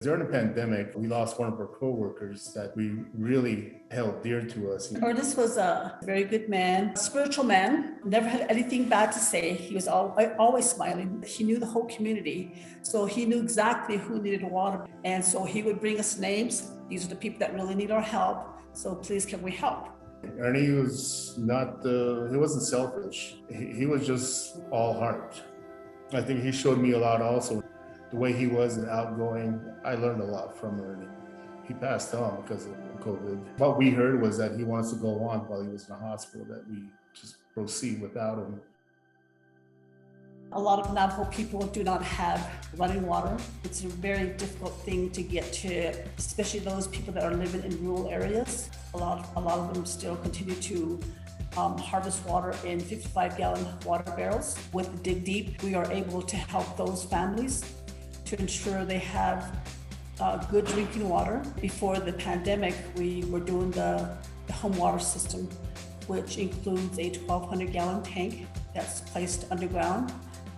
During the pandemic, we lost one of our coworkers that we really held dear to us. Ernest was a very good man, spiritual man, never had anything bad to say. He was always smiling. He knew the whole community, so he knew exactly who needed water. And so he would bring us names. These are the people that really need our help. So please, can we help? Ernie was he wasn't selfish. He was just all heart. I think he showed me a lot also. The way he was and outgoing, I learned a lot from Ernie. He passed on because of COVID. What we heard was that he wants to go on while he was in the hospital, that we just proceed without him. A lot of Navajo people do not have running water. It's a very difficult thing to get to, especially those people that are living in rural areas. A lot of them still continue to harvest water in 55-gallon water barrels. With DigDeep, we are able to help those families to ensure they have good drinking water. Before the pandemic, we were doing the home water system, which includes a 1,200-gallon tank that's placed underground,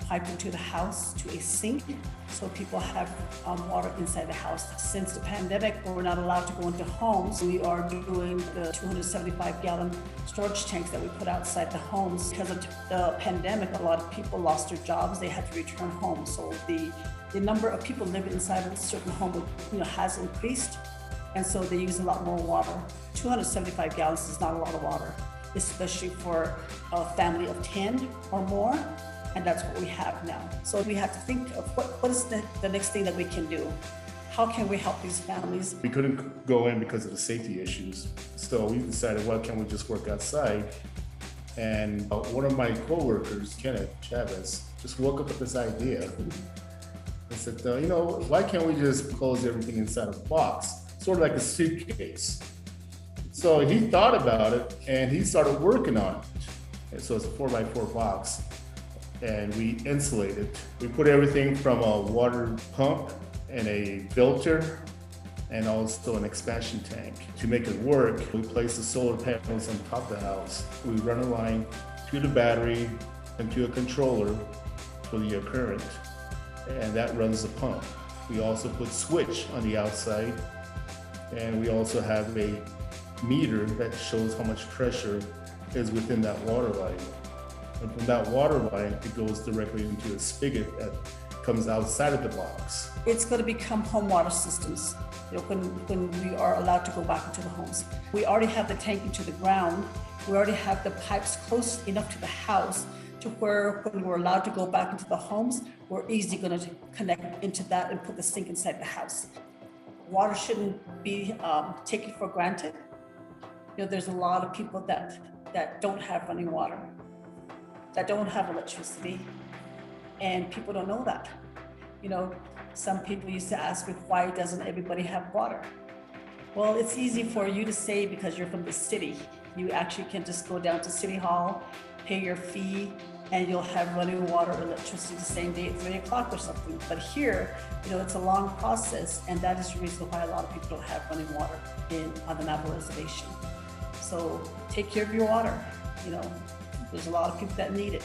piped into the house to a sink, so people have water inside the house. Since the pandemic, we're not allowed to go into homes. We are doing the 275-gallon storage tanks that we put outside the homes. Because of the pandemic, a lot of people lost their jobs. They had to return home. So the number of people living inside a certain home, has increased, and so they use a lot more water. 275 gallons is not a lot of water, especially for a family of 10 or more. And that's what we have now. So we have to think of what is the next thing that we can do? How can we help these families? We couldn't go in because of the safety issues. So we decided, well, can we just work outside? And one of my coworkers, Kenneth Chavez, just woke up with this idea. I said, why can't we just close everything inside a box? Sort of like a suitcase. So he thought about it and he started working on it. And so it's a 4x4 box. And we insulate it. We put everything from a water pump and a filter and also an expansion tank. To make it work, we place the solar panels on top of the house. We run a line to the battery and to a controller for the current, and that runs the pump. We also put switch on the outside, and we also have a meter that shows how much pressure is within that water line. And from that water line, it goes directly into a spigot that comes outside of the box. It's going to become home water systems, when we are allowed to go back into the homes. We already have the tank into the ground. We already have the pipes close enough to the house to where when we're allowed to go back into the homes, we're easily going to connect into that and put the sink inside the house. Water shouldn't be taken for granted. There's a lot of people that don't have running water, that don't have electricity, and people don't know that. Some people used to ask me, why doesn't everybody have water? Well, it's easy for you to say because you're from the city. You actually can just go down to City Hall, pay your fee, and you'll have running water or electricity the same day at 3 o'clock or something. But here, it's a long process, and that is the reason why a lot of people don't have running water on the Navajo reservation. So take care of your water. There's a lot of people that need it.